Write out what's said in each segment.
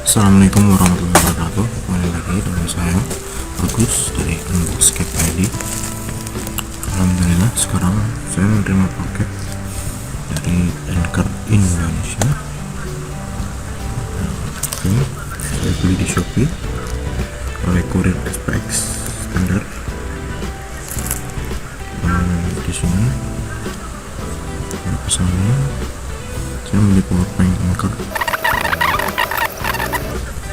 Assalamualaikum warahmatullahi wabarakatuh. Kembali lagi dengan saya Agus dari Unboxcape ID. Alhamdulillah sekarang saya menerima paket dari Anchor Indonesia. Ini saya beli di Shopee oleh Kurir SPX standar. Di sini ada pesannya. Saya membeli powerbank Anchor.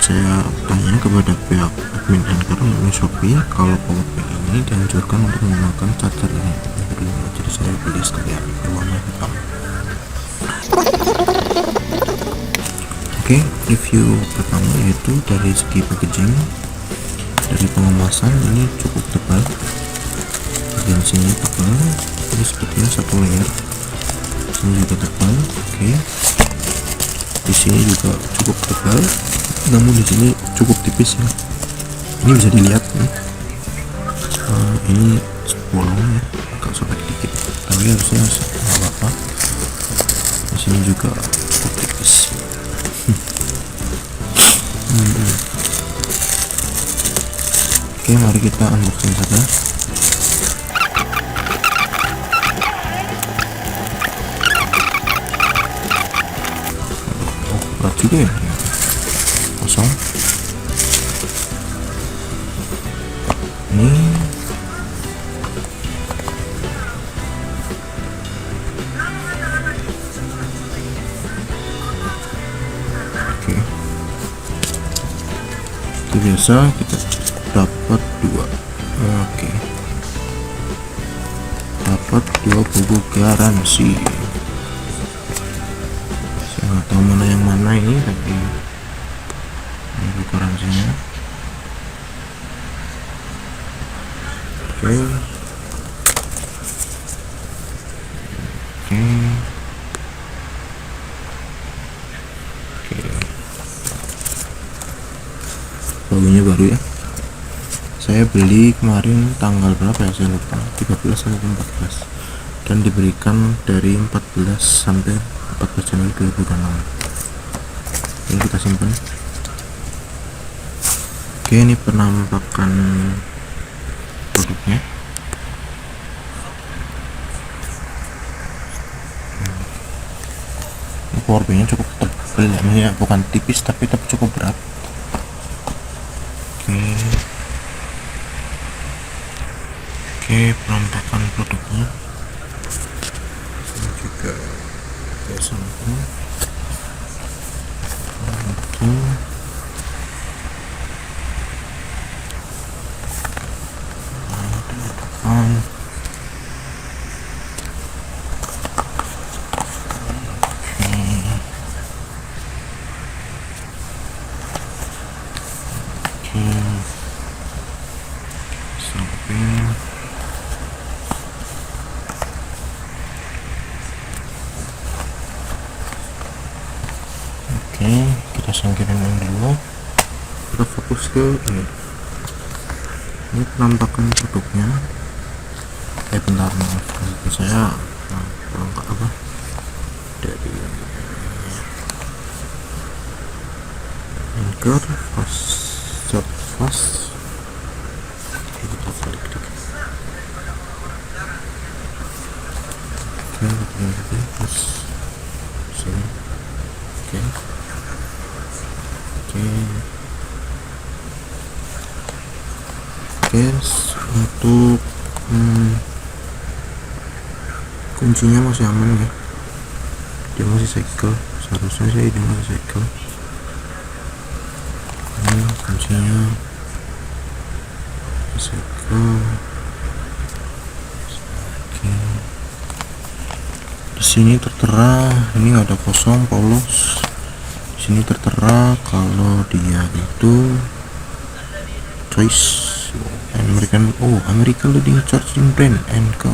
Saya tanya kepada pihak admin Anchor melalui Shopee kalau powerbank ini dianjurkan untuk menggunakan charger ini. Jadi saya beli sekalian warna hitam. Oke, review pertama yaitu dari segi packaging. Dari pengemasan ini cukup tebal, bagian sini tebal, ini sepertinya satu layer, sini juga tebal. Oke, di sini juga cukup tebal, namun di sini cukup tipis ya. Ini bisa dilihat nih, ini bolongnya agak sobek dikit, tapi harusnya nggak apa-apa. Di sini juga cukup tipis. Oke, mari kita unboxing saja. Oh, berat juga ya, kosong. Ini oke, itu biasa kita dapat dua. Oke, dapat 2 buku garansi. Saya nggak tahu mana yang mana ini, tapi ini buku garansinya. Oke, oke, oke. Baunya baru ya. Saya beli kemarin tanggal berapa ya, saya lupa, 13 atau 14, dan diberikan dari 14 sampai 14 Januari 2026. Ini kita simpan. Oke, ini penampakan produknya. Ini powerbanknya cukup tebal ya, bukan tipis tapi cukup berat. Oke, penampakan produknya. Ini juga samping itu. Samping. Oke, kita singkirin dulu. Kita fokus ke ini penampakan produknya. Bentar, maaf, saya perangkat apa dari Anchor fast. Kita balik dikit. Oke, kita terus sini. Oke, untuk kuncinya masih aman ya, dia masih segel, seharusnya sih dia masih segel. Ini kuncinya segel. Oke, di sini tertera, ini ada kosong polos. Di sini tertera kalau dia itu choice American leading charging brand Anchor,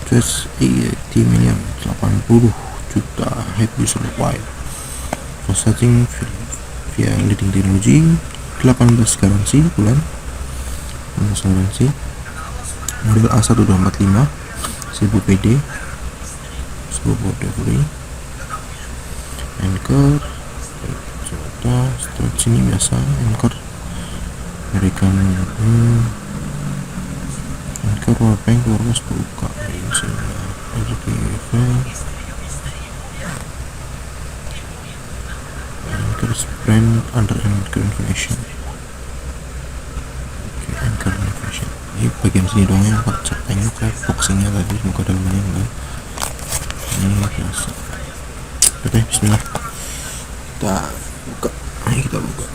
choice 80 million, 80 juta happy user wide for charging via leading technology, 18 garansi bulan, 18 garansi, model A1245 1000 PD, 10 body Anchor kita start sini biasa anchor berikan anchor wallpaper terus buka ini sini anchor sprint under anchor information. Oke, anchor information ini bagian sini doang yang capeknya kayak boxingnya tadi, semoga dalamnya enggak ini biasa. Oke, bismillah kita buka. Ayo kita buka.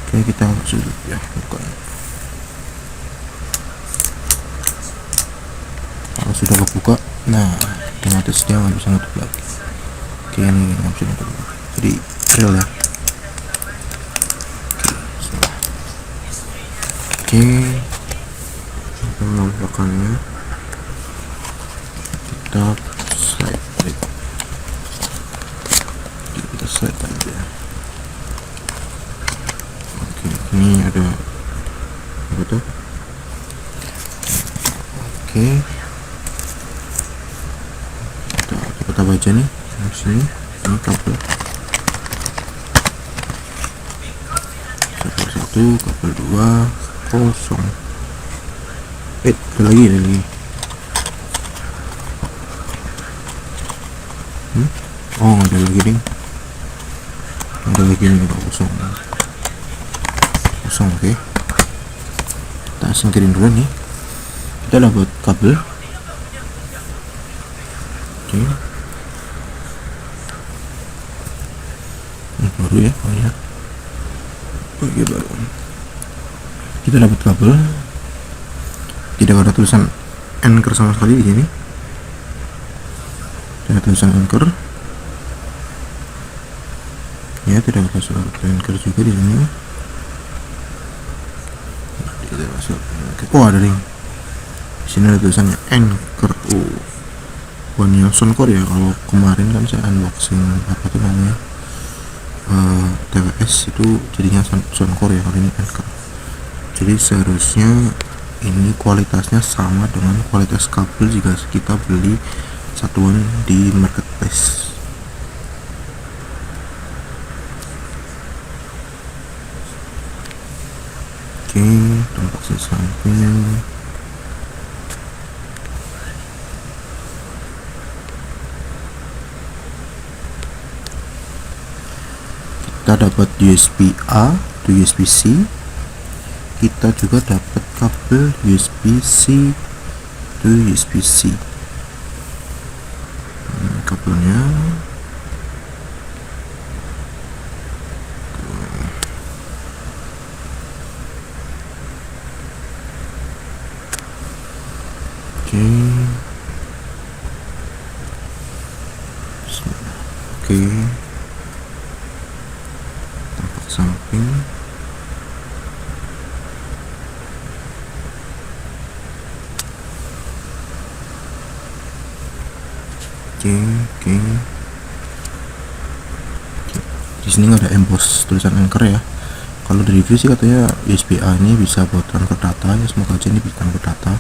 Oke, kita sudah ya buka. Kalau sudah kebuka, nah otomatis dia nggak bisa nutup lagi. Oke, ini nggak bisa nutup lagi, jadi real ya. Oke, kita menampakkannya, kita slide aja. Oke, ini ada apa tuh? Oke, kita baca nih di sini, ini kabel 1, kabel 2 kosong. Ada lagi. Oh, ada lagi ding. Ada lagi nih, udah kosong. Oke. Kita singkirin dulu nih. Kita dapat kabel. Oke. Ini baru ya, Oke, baru. Kita dapat kabel. Tidak ada tulisan anchor sama sekali di sini. Ada tulisan anchor. Ya, tidak ada suara anchor juga di sini. Tidak masuk. Oh, ada ring. Di sini ada tulisannya anchor. One Soundcore ya. Kalau kemarin kan saya unboxing apa tuh namanya TWS itu jadinya Soundcore ya, kali ini anchor. Jadi seharusnya ini kualitasnya sama dengan kualitas kabel jika kita beli satuan di marketplace. Oke, tampak di samping. Kita dapat USB A to USB C. Kita juga dapat kabel USB C to USB C. Kabelnya oke, tampak samping. Oke. Di sini nggak ada emboss tulisan anchor ya. Kalau di review sih katanya USB A ini bisa buat transfer data ya, semoga aja ini bisa transfer data.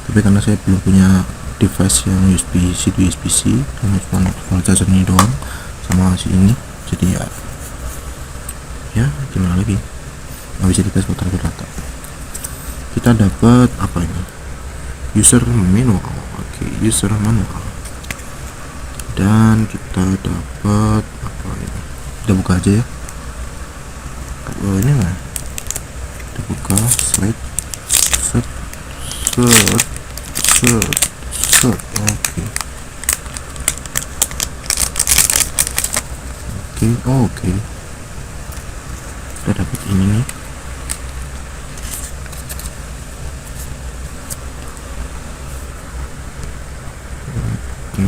Tapi karena saya belum punya device yang USB C to USB C, cuma charger ini doang sama si ini, jadi ya gimana lagi, nggak bisa dites buat transfer data. Kita dapat apa ini? User manual. Oke, user manual. Dan kita dapat apa ini? Kita buka aja ya. Ini mah kita buka slide oke. Kita dapat ini nih. Oke.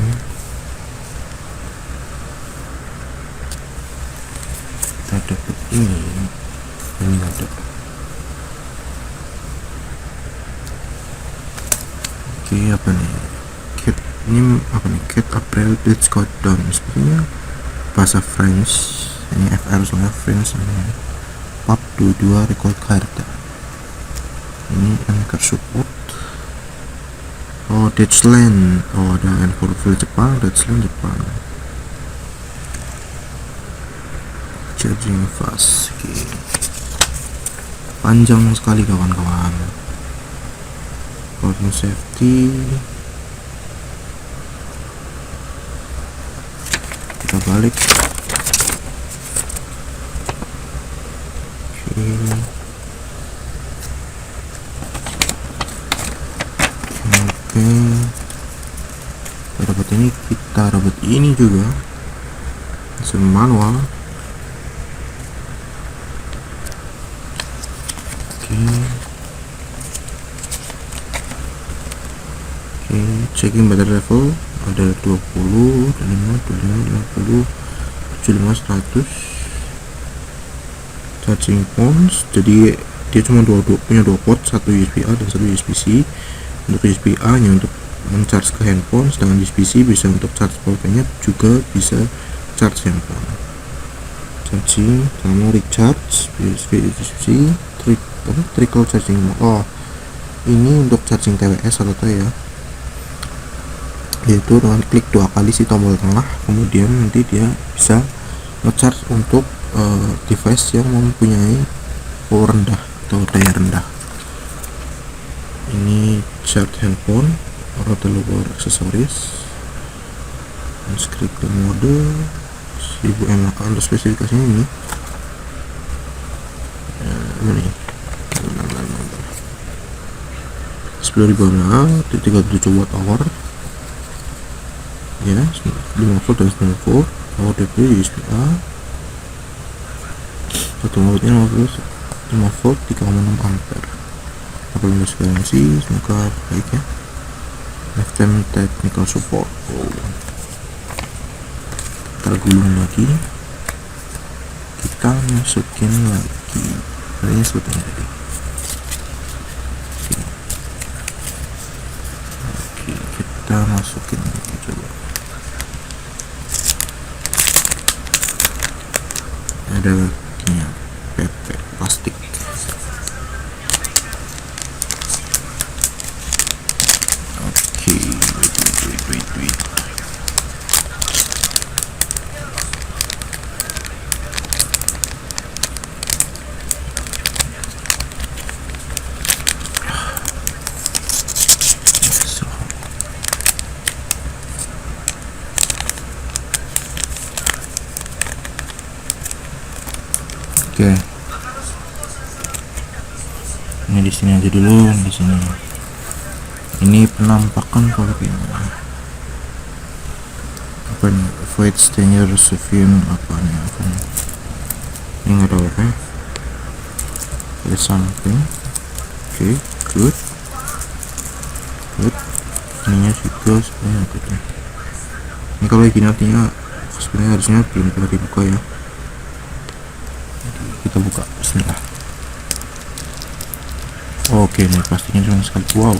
Kita dapat ini ada. Oke, apa nih? Cat ini apa nih? Cat April Let's Go Down. Sepertinya bahasa French. Ini FR soalnya French namanya. Pub 22 record card. Ini anchor support. Oh, Deutschland. Oh, ada N4 Jepang, Deutschland Jepang. Charging fast. Oke. Panjang sekali kawan-kawan. Cordon safety. Kita balik. Oke. Kita dapat ini, kita dapat ini juga. Manual. Oke, checking battery level ada 20, 25, 25, 50, 75, 100. Charging points, jadi dia cuma punya dua port, satu USB A dan satu USB C. Untuk USB A nya untuk mencharge ke handphone, sedangkan USB C bisa untuk charge powerbank, juga bisa charge handphone. Charging sama recharge, USB C, trickle charging. Oh, ini untuk charging TWS atau ya, yaitu dengan klik 2 kali si tombol tengah, kemudian nanti dia bisa nge-charge untuk device yang mempunyai power rendah atau daya rendah. Ini charge handphone atau lower aksesoris, scripting mode 1000 mAh. Untuk spesifikasinya ini 10.000 mAh, 37 watt hour ya, 5 volt dan 9 volt. Power delivery USB A, satu outputnya 5 volt 3,6 ampere. 18 garansi, semoga baik ya. Lifetime technical support. Kita gulung lagi, kita masukin lagi kayaknya sebetulnya tadi. Oke, kita masukin lagi, coba. Ada kakinya, PP plastik. Oke, wait. Oke, ini di sini aja dulu. Di sini ini penampakan produknya. Apa nih? Avoid danger receiving apa nih? Ini nggak ada apa ya? Ada something. Oke, good. Ininya juga sebenarnya good. Ini kalau gini artinya sebenarnya harusnya belum pernah dibuka ya. Kita buka, bismillah. Oke, ini plastiknya cuma sekali. Wow.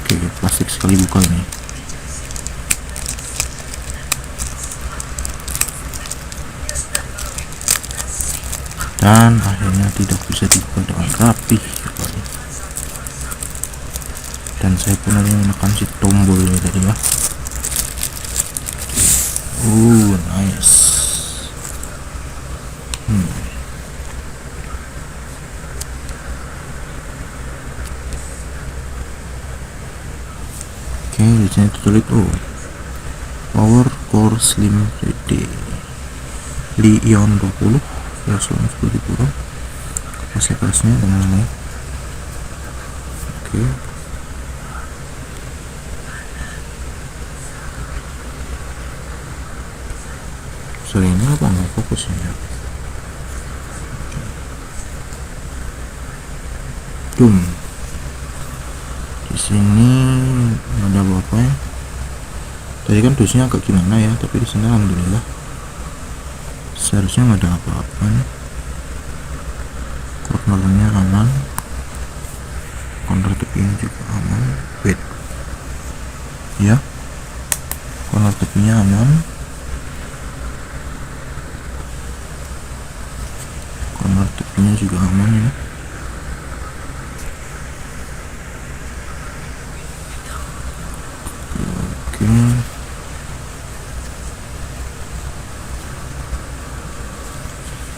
Oke, plastik sekali buka ini. Dan akhirnya tidak bisa dibuka dengan rapi. Dan saya pun hanya menekan si tombol ini tadi ya. Nice. Oke, di sini tertulis Power Core Slim 3D Li-ion 20 ya, selama 10.000 kapasitasnya dan lain-lain. Oke, ini apa nggak fokus ya? Di sini ada apa ya? Tadi kan dosnya agak gimana ya, tapi di sini alhamdulillah seharusnya nggak ada apa-apa nih. Cornernya aman, corner tepinya juga aman. Wait ya, corner tepinya aman, corner tepinya juga aman ya.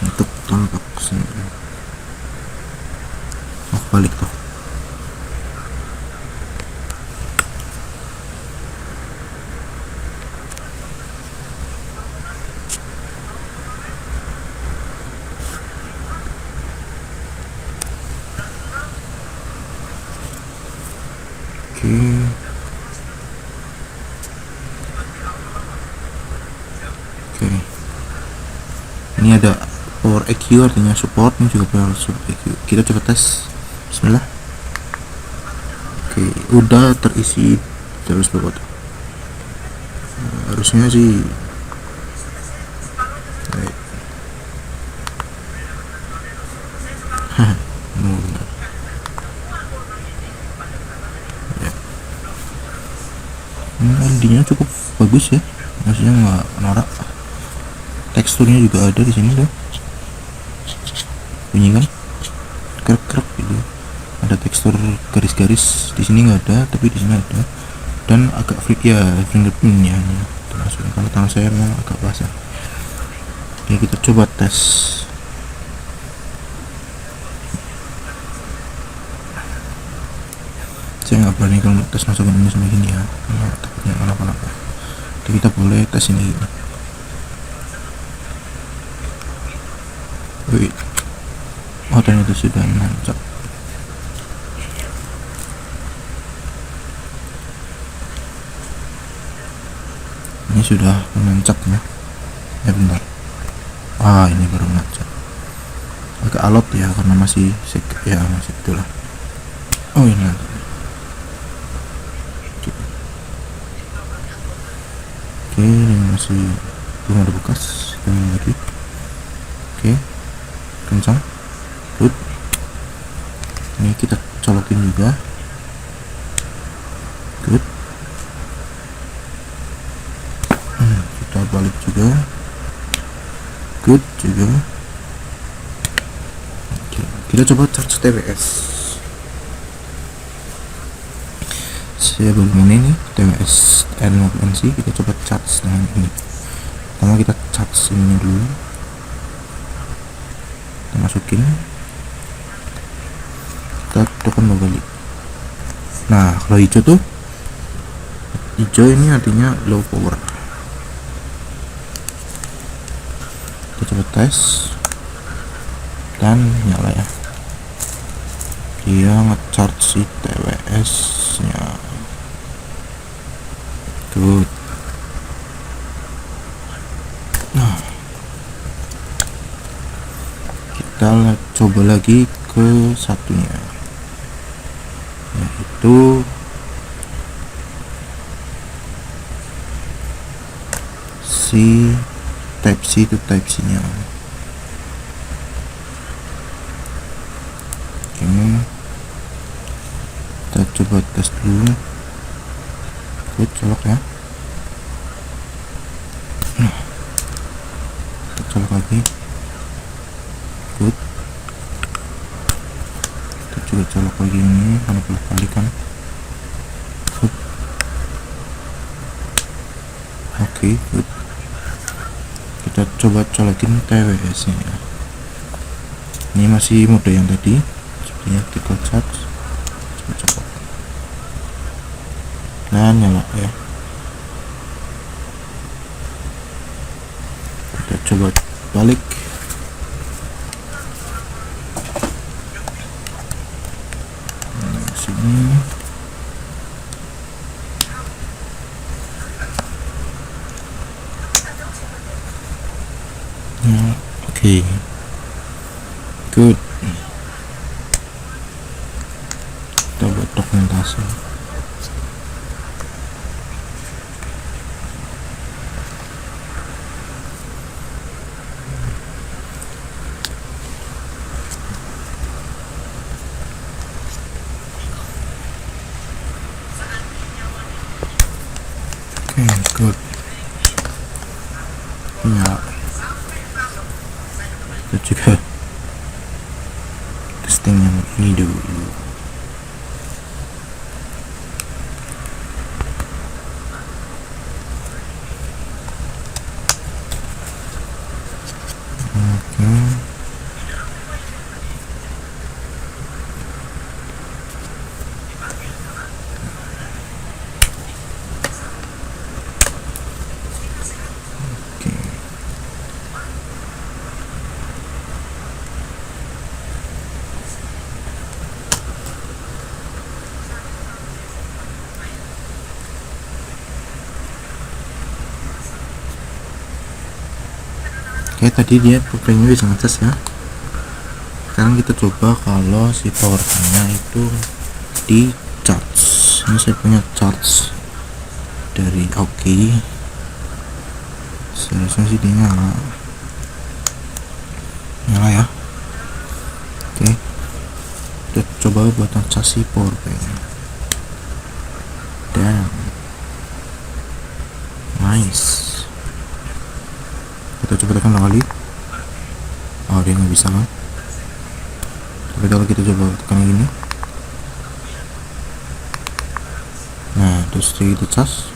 untuk tampak sendiri. Oh, balik tuh. Oke. Oke. Ini ada power EQ, artinya support. Ini juga power support EQ. Kita coba tes. Bismillah. Oke, udah terisi terus berapa tuh? Harusnya sih benar. Ya. LD-nya cukup bagus ya, maksudnya nggak norak. Teksturnya juga ada di sini tuh, bunyi kan krek-krek gitu. Ada tekstur garis-garis, di sini nggak ada, tapi di sini ada. Dan agak freak ya fingerprintnya, termasuk kalau tangan saya memang agak basah. Oke, kita coba tes. Saya nggak berani kalau tes masukin ini sama gini ya, takutnya kenapa-napa. Jadi kita boleh tes ini gini. Wih, oh ternyata sudah nancap. Ini sudah menancap ya, bentar. Ini baru menancap. Agak alot ya karena masih ya masih itulah. Oh ini oke, ini masih belum ada bekas. Kita lagi. Oke, kencang. Good. Ini kita colokin juga. Good. Kita balik juga. Good juga. Oke, kita coba charge TWS. Saya belum ini TWS N50NC. Kita coba charge dengan ini. Pertama kita charge ini dulu, kita masukin, kita tekan balik. Nah, kalau hijau tuh, hijau ini artinya low power. Kita coba tes dan nyala ya, dia ngecharge si TWS nya. Good. Nah, kita coba lagi ke satunya, yaitu si type C itu type C nya. Oke, kita coba tes dulu. Good, colok ya. Nah, kita colok lagi. Good. Kita juga colok lagi ini karena boleh balikan. Good. Oke, good. Kita coba colokin TWS nya. Ini masih mode yang tadi, sepertinya kita charge. Coba. Nah, nyala ya. Kita coba balik. Nah, sini. Nah, oke. Good. Kita buat dokumentasi. Good. Ya, kita juga testing yang ini dulu. Oke. Oke, tadi dia baterainya bisa ngecas ya. Sekarang kita coba kalau si power banknya itu di charge. Ini saya punya charge dari Aoki, seharusnya sih dia nyala ya. Oke, kita coba buat ngecas si power bank. Dan nice, kita coba tekan kali. Oh, dia nggak bisa kan. Tapi kalau kita coba tekan gini, nah terus kita cas,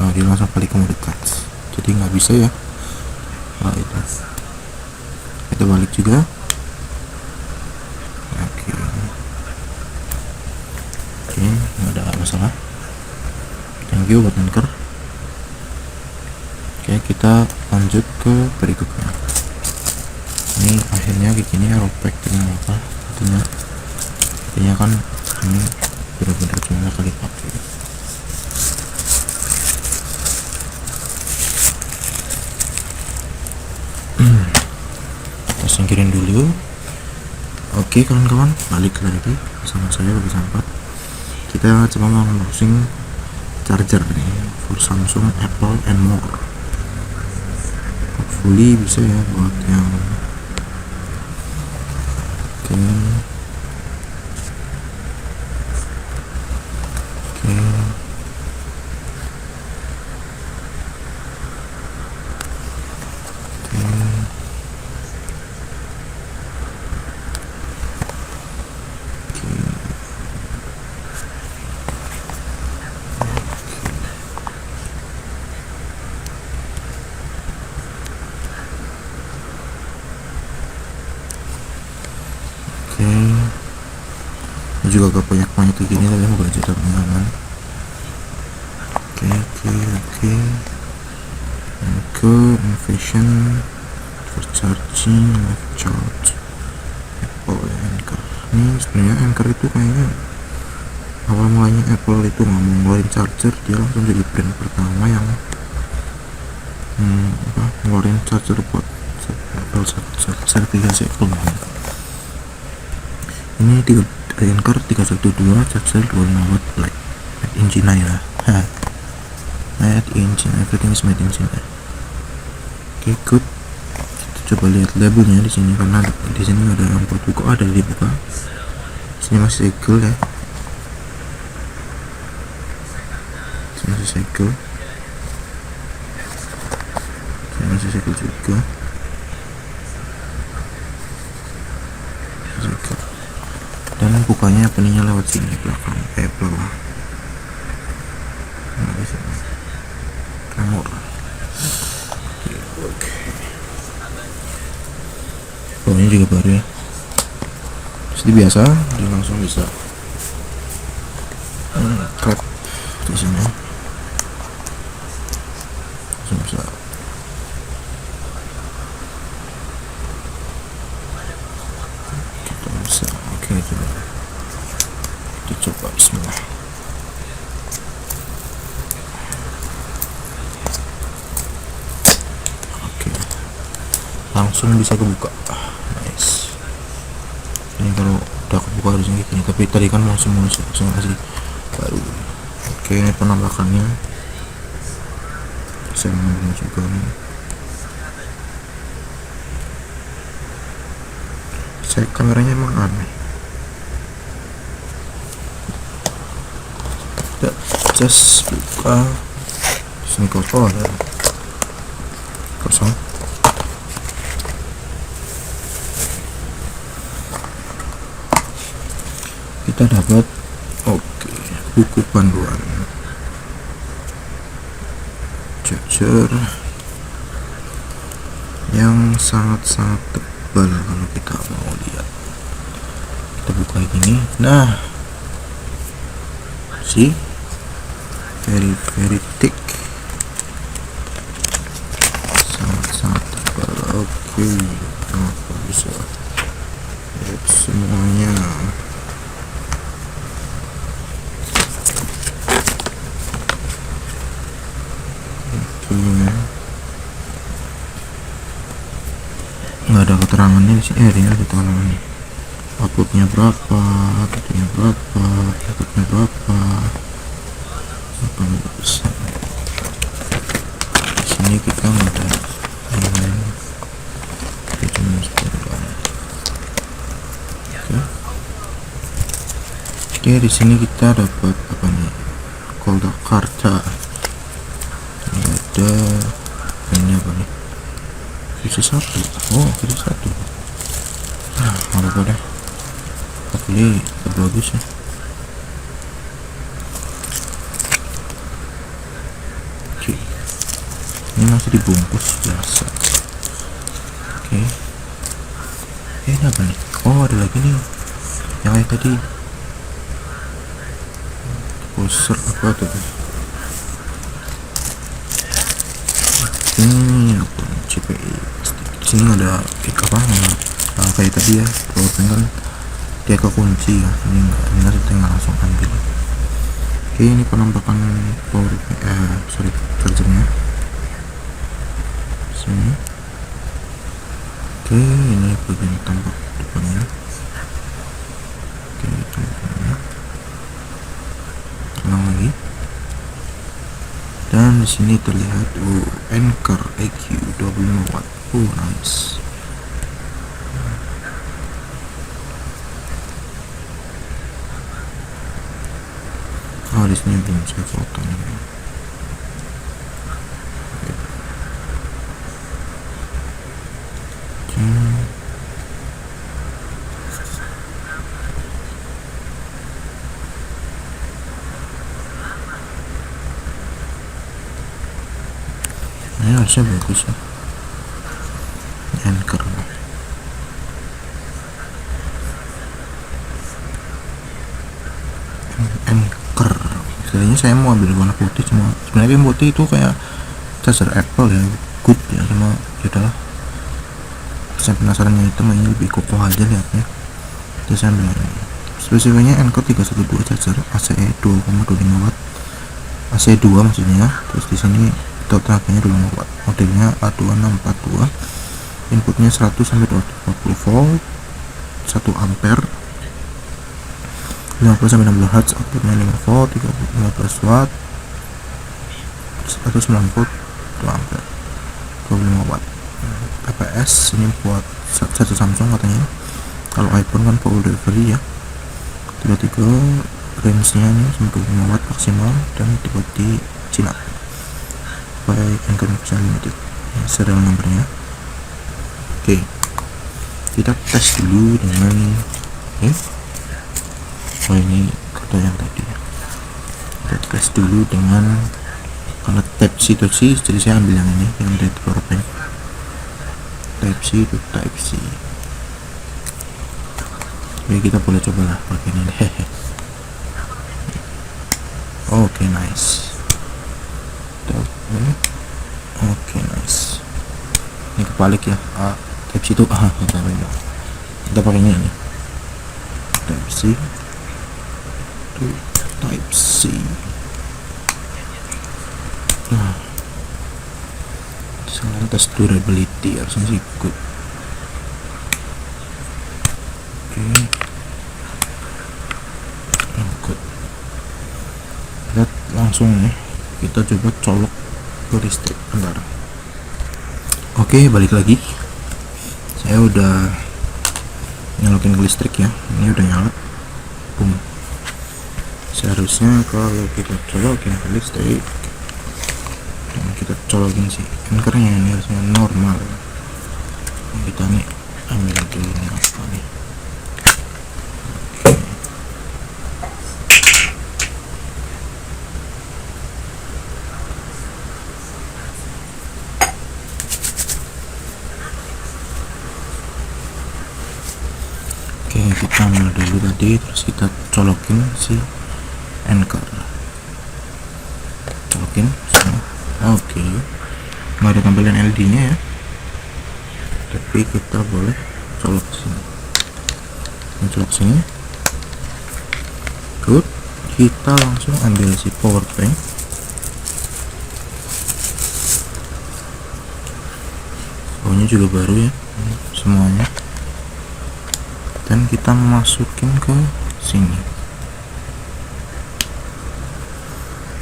oh dia langsung balik ke mode cas, jadi nggak bisa ya. Nah itu kita balik juga. Oke, nggak ada masalah. Thank you buat Anchor. Oke, kita lanjut ke berikutnya. Ini akhirnya kayak gini ya, robek dengan apa artinya kan ini benar-benar cuma kali pakai. Kita singkirin dulu. Oke kawan-kawan, balik lagi bersama saya bersama Sampat. Kita coba mau unboxing charger nih for Samsung, Apple, and more. Hopefully bisa ya buat yang ini juga gak banyak kayak gini, tapi moga aja tetap aman. Oke innovation for charging, live charge, Apple Anchor. Ini sebenarnya Anchor itu kayaknya awal mulanya Apple itu nggak mau ngeluarin charger, dia langsung jadi brand pertama yang ngeluarin charger buat Apple, sertifikasi Apple. Ini Anchor 312 charger 25 watt, like made in China ya. Made in China, everything is made in China. Oke, good. Kita coba lihat labelnya di sini, karena di sini ada yang buat buka, ada dibuka. Sini masih segel ya. Sini masih segel. Sini masih segel juga. Segel. Dan bukanya peningnya lewat sini belakang, bawah. Nah, di sini. Tremor. Oke. Bawahnya juga baru ya. Seperti biasa, dia langsung bisa klep di sini. Langsung bisa. Kita bisa. Oke, coba. Kita coba bismillah. Langsung bisa kebuka. Nice. Ini kalau udah kebuka harusnya gini, tapi tadi kan langsung kasih baru. Oke, ini penampakannya. Saya mau juga nih. Saya kameranya emang aneh. Kita just buka. Sini kosong ada. Kosong. Kita dapat buku panduan charger yang sangat-sangat tebal kalau kita mau lihat. Kita buka gini, nah see, very thick, sangat-sangat tebal. Oke, kenapa bisa lihat semuanya. nggak ada keterangannya di sini. Ini ada keterangannya, outputnya berapa, outputnya berapa, outputnya berapa, 80%. Di sini kita nggak ada yang lain, kita cuma 10 doang. Oke, di sini kita dapat apa nih, kolda karta. Ini ada, ini apa nih, bisa 1. Oh, bisa 1. Nah, apa deh, hopefully bagus ya. Oke, ini masih dibungkus biasa. Oke, ini apa nih? Oh, ada lagi nih yang kayak tadi, poster apa tuh? Ini apa? CPI. Di sini ada apa? Kayak tadi ya, powerbank kan dia ke kunci ya. Ini enggak, ini harus tinggal langsung ambil. Oke, ini penampakan power chargernya. Sini. Oke, ini bagian tampak depannya. Oke, depannya. Tenang lagi. Dan di sini terlihat Anker EQ 25 watt. Nice. Oh, di sini belum saya foto nih. Ini harusnya bagus ya. Anker. Anker. Sebenarnya saya mau ambil warna putih, cuma sebenarnya yang putih itu kayak charger Apple ya, good ya, cuma yaudahlah. Saya penasarannya itu mainnya lebih kokoh aja lihatnya. Jadi saya ambil ini. Spesifikasinya Anker 312 charger ACE 2,25 watt. AC2 maksudnya. Terus di sini tenaganya 25 watt. Modelnya A2642. Inputnya 100 sampai 240 volt, 1 ampere, 50 sampai 60 Hz, outputnya 5 volt, 15 watt, 190 volt, 2 ampere, 25 watt. PPS ini buat satu Samsung katanya. Kalau iPhone kan full delivery ya. 33 range-nya ini 95 watt maksimal dan dibuat di Cina by Anker Limited. Serial nomornya. Oke, kita tes dulu dengan ini kata yang tadi ya. Kita tes dulu dengan alat Type-C to C. Jadi saya ambil yang ini, yang dari powerbank Type-C to Type-C. Oke, kita boleh coba lah pakai ini. Oke, nice. Oke, nice. Ini kebalik ya. Type-C itu kita pakainya ini Type-C to Type-C. Nah, sekarang tes durability harusnya sih good. Oke, good. Lihat langsung nih, kita coba colok ke listrik bentar. Oke, balik lagi. Saya udah nyalokin ke listrik ya. Ini udah nyala. Boom. Seharusnya kalau kita colokin ke listrik dan kita colokin si ankernya, ini harusnya normal. Kita nih ambil dulu ini apa nih. Oke, kita ambil dulu tadi, terus kita colokin si Anker, colokin semua. Oke, nggak ada tampilan LED nya ya, tapi kita boleh colok sini. Colok sini, good. Kita langsung ambil si power bank. logonya juga baru ya semuanya, dan kita masukin ke sini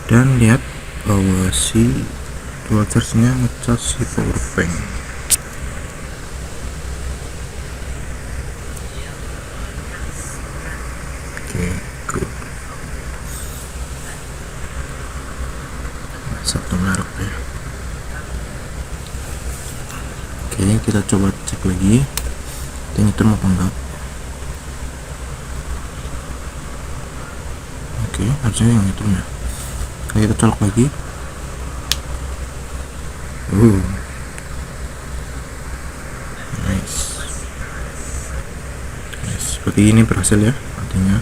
dan lihat bahwa si dual charge nya ngecas si power bank. Oke, good. Satu merek ya. Oke, kita coba cek lagi nyetrum apa enggak. Oke, harusnya yang nyetrum ya. Kita colok lagi. Nice. Seperti ini berhasil ya, artinya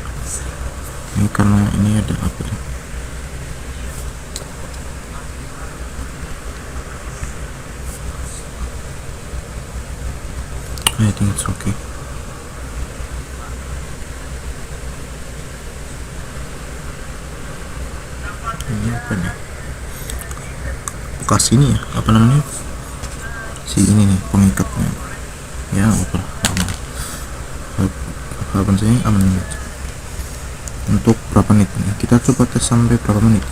ini karena ini ada apa tuh? I think it's okay. Ini apa nih? Bekas ini ya, apa namanya? Si ini nih pengikatnya. Ya, apa? Harapan saya aman aja. Untuk berapa menit nih? Kita coba tes sampai berapa menit?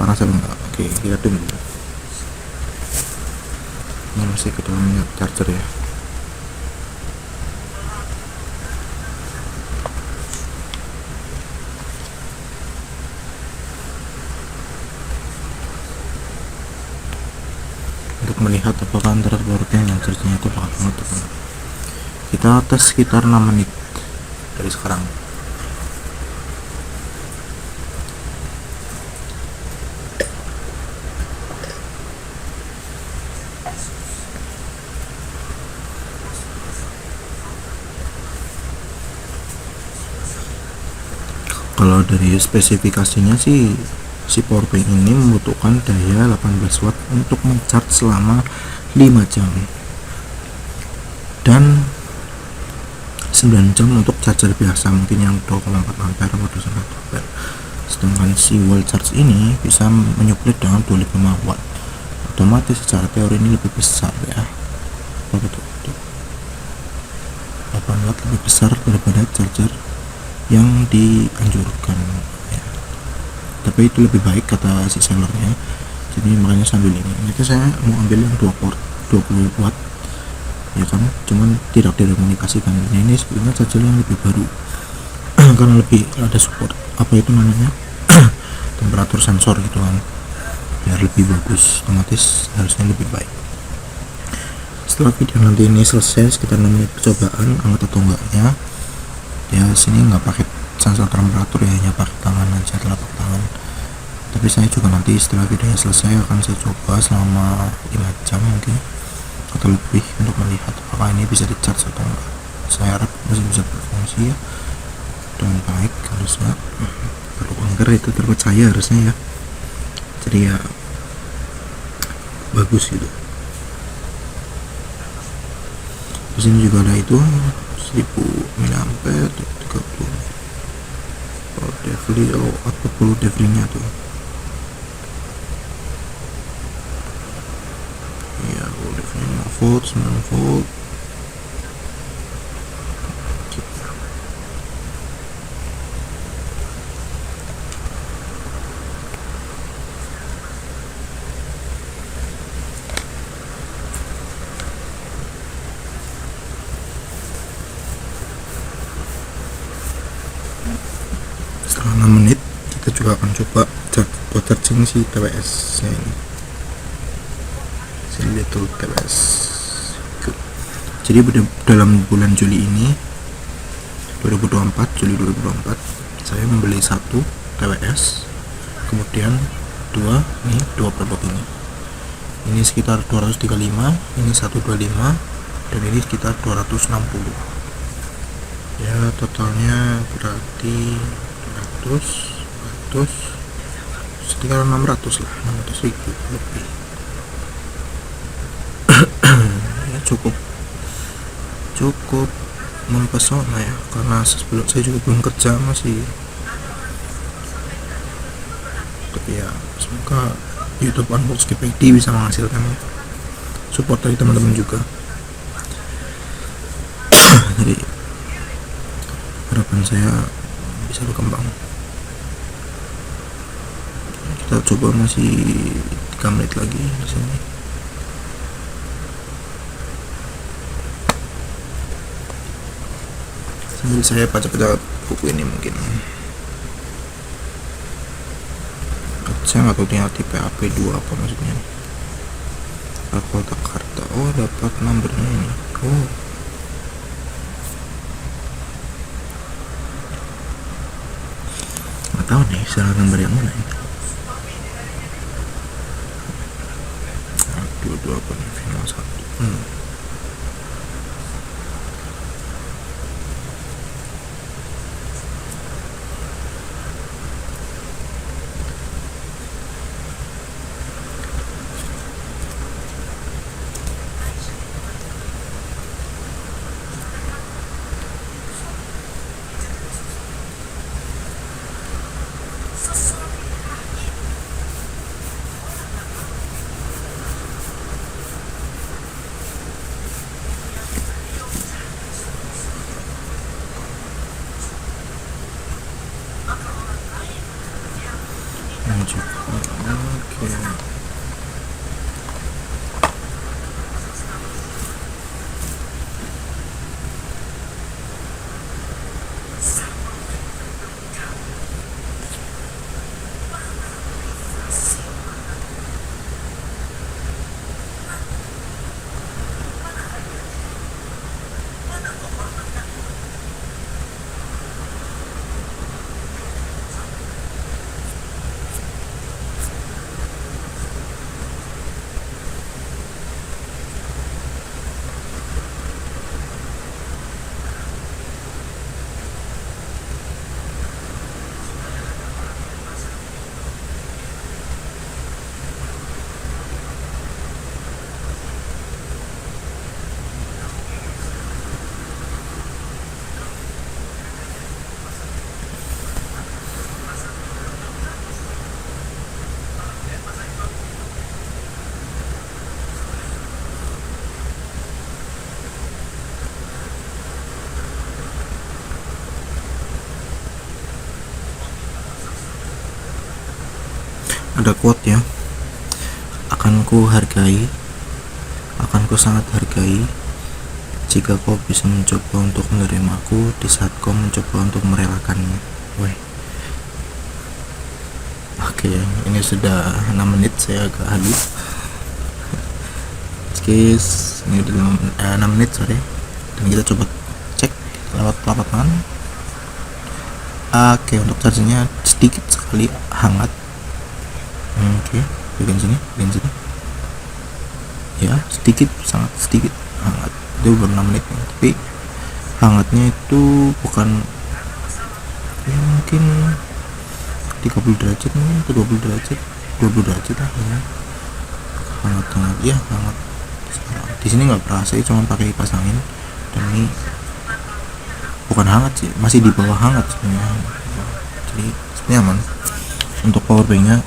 Panas apa enggak? Oke, kita tunggu. Ini masih ke dalamnya charger ya. Untuk melihat apakah antara powerbank dan chargernya itu bakal menutup. Kita tes sekitar 6 menit dari sekarang. Kalau dari spesifikasinya sih, si powerbank ini membutuhkan daya 18 watt untuk mencharge selama 5 jam dan 9 jam untuk charger biasa, mungkin yang 2,4 ampere atau 2,1 ampere. Sedangkan si wall charge ini bisa menyuplai dengan 25 watt. Otomatis secara teori ini lebih besar ya. Berapa tuh? 8 watt lebih besar daripada charger yang dianjurkan ya. Tapi itu lebih baik kata si sellernya, jadi makanya sambil ini saya mau ambil yang 2 port 20 watt ya kan, cuman tidak dikomunikasikan. Nah, ini sebenarnya charger yang lebih baru karena lebih ada support apa itu namanya temperatur sensor gitu kan, biar lebih bagus, otomatis harusnya lebih baik. Setelah video nanti ini selesai sekitar 6 menit percobaan anget atau enggaknya ya, sini nggak pakai sensor temperatur ya, hanya pakai tangan aja, telapak tangan. Tapi saya juga nanti setelah videonya selesai akan saya coba selama 5 jam mungkin atau lebih untuk melihat apakah ini bisa di charge atau enggak. Saya harap masih bisa berfungsi ya dengan baik, harusnya. Kalau angker itu terpercaya harusnya ya, jadi ya bagus gitu. Di sini juga ada itu 1000 mAh 30 devli, output 40 devli nya tuh ya, devli 5 volt 9 volt. Setelah 6 menit kita juga akan coba buat charging si TWS nya ini, si little TWS. Jadi dalam bulan Juli ini 2024 saya membeli 1 TWS, kemudian 2 produk ini sekitar 235, ini 125, dan ini sekitar 260 ya, totalnya berarti 100 sekitar 600 lah, 600.000 lebih. Ya, cukup mempesona ya, karena sebelum saya juga belum kerja masih. Tapi ya semoga YouTube Unbox GPD bisa menghasilkan support dari teman-teman juga. Jadi harapan saya bisa berkembang. Kita coba masih 3 menit lagi di sini. Sambil saya baca-baca buku ini mungkin. Saya nggak tahu ternyata tipe AP2 apa maksudnya. Kotak kartu. Oh, dapat nomornya ini. Oh. Nggak tahu nih salah nomor yang mana ini. Dua apa nih, final 1. Oke. Ada quote ya, akan ku sangat hargai jika kau bisa mencoba untuk menerimaku di saat kau mencoba untuk merelakannya. Weh. Oke, ini sudah 6 menit, saya agak halu. Ini udah 6 menit sorry, dan kita coba cek lewat telapak tangan. Oke, untuk chargernya sedikit sekali hangat. Oke, bagian sini ya, sangat sedikit hangat. Itu baru 6 menit nih, tapi hangatnya itu bukan ya, mungkin 30 derajat mungkin, atau 20 derajat lah ya. Hangat ya, hangat. Di sini nggak berasa, cuma pakai kipas angin, dan ini bukan hangat sih, masih di bawah hangat sebenarnya. Jadi sebenarnya aman. Untuk power banknya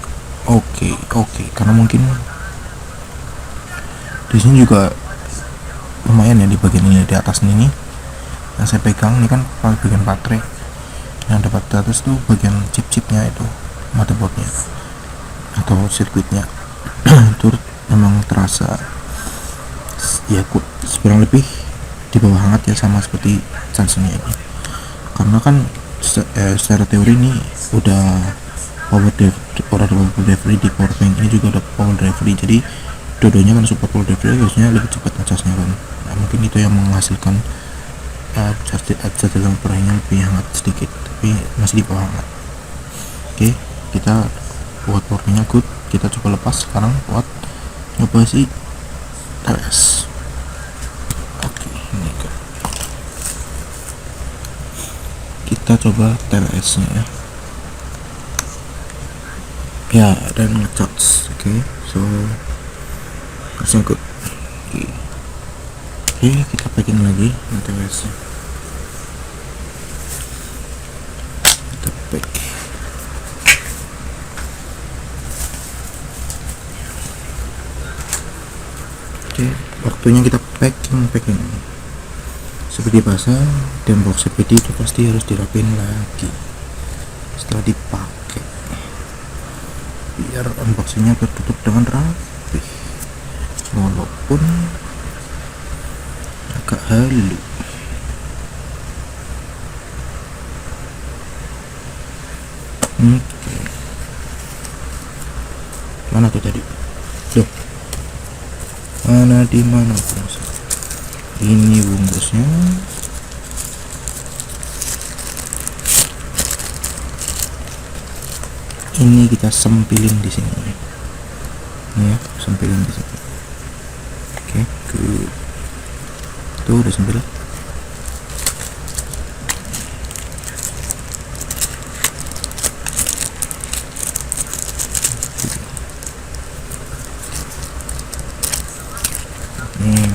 oke, karena mungkin di sini juga lumayan ya, di bagian ini, di atas ini yang saya pegang ini kan bagian baterai, yang dapat di atas tuh bagian chip-chipnya, itu motherboardnya atau sirkuitnya. Itu memang terasa ya kurang lebih di bawah hangat ya, sama seperti chargernya ini, karena kan secara teori ini udah power delivery di power bank ini, juga ada power delivery, jadi dua-duanya kan support power delivery, harusnya lebih cepat ngecasnya kan. Nah, mungkin itu yang menghasilkan charge dalam perahnya lebih hangat sedikit, tapi masih di bawah hangat. Oke, kita buat power banknya good, kita coba lepas sekarang buat nyoba si TWS. Oke, ini good. Kita coba TWS nya ya, dan ngecharge. Oke, so harusnya good. Oke, kita packing lagi TWS nya, kita pack. Oke, waktunya kita packing seperti biasa. Dan box CPD itu pasti harus dirapin lagi setelah dipakai biar unboxingnya tertutup dengan rapi walaupun agak halu. Oke. Mana tuh tadi? Loh, mana di mana bungkus? Ini bungkusnya. Ini kita sempilin di sini. Ini ya, sempilin di sini. Oke, good. Tuh udah sempil.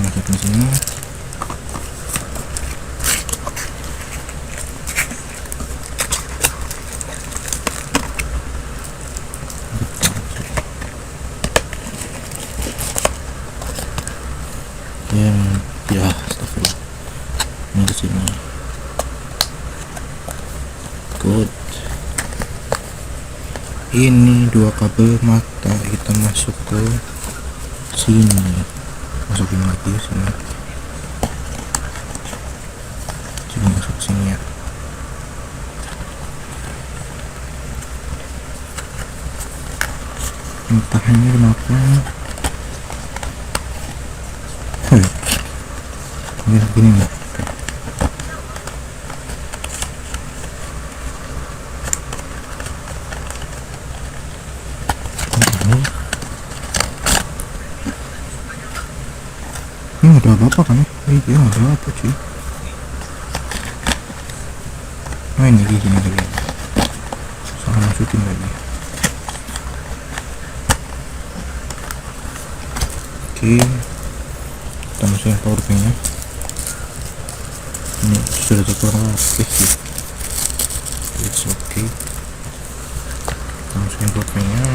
Masukin sini. Ya, astagfirullah. Ini ke sini. Good. Ini dua kabel mata kita masuk ke sini. Masukin lagi sini. Coba masuk sini ya. Entah ini kenapa. Gini nih. Ini ada apa kan ya? Iya ada apa cuy? Nah ini gini lagi. Salah masukin lagi. Oke, kita masukin power banknya. Ini sudah kurang oke sih. It's okay. Kita masukin power banknya.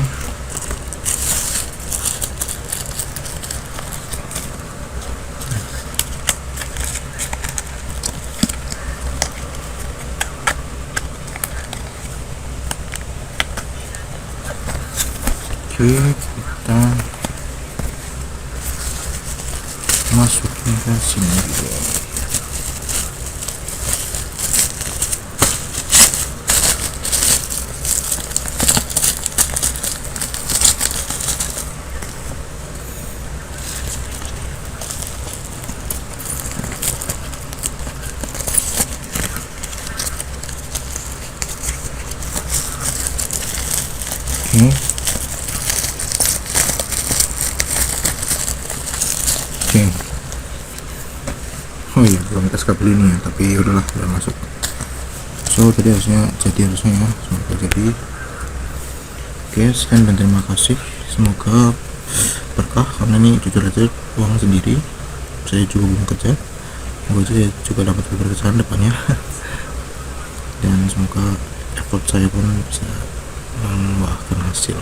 Oke, kita masukin ke sini juga. Oke. Oh iya, belum tes kabel ini ya, tapi udahlah, udah masuk. So tadi harusnya ya, semoga jadi. Oke, sekian dan terima kasih, semoga berkah karena ini jujur aja uang sendiri, saya juga belum kerja, semoga saya juga dapat berkesan depannya. Dan semoga effort saya pun bisa membuahkan hasil.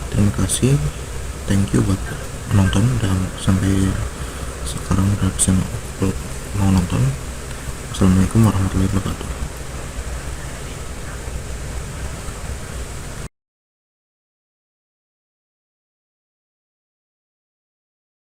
Terima kasih, thank you buat menonton dan sampai sekarang udah bisa mau nonton. Assalamualaikum warahmatullahi wabarakatuh.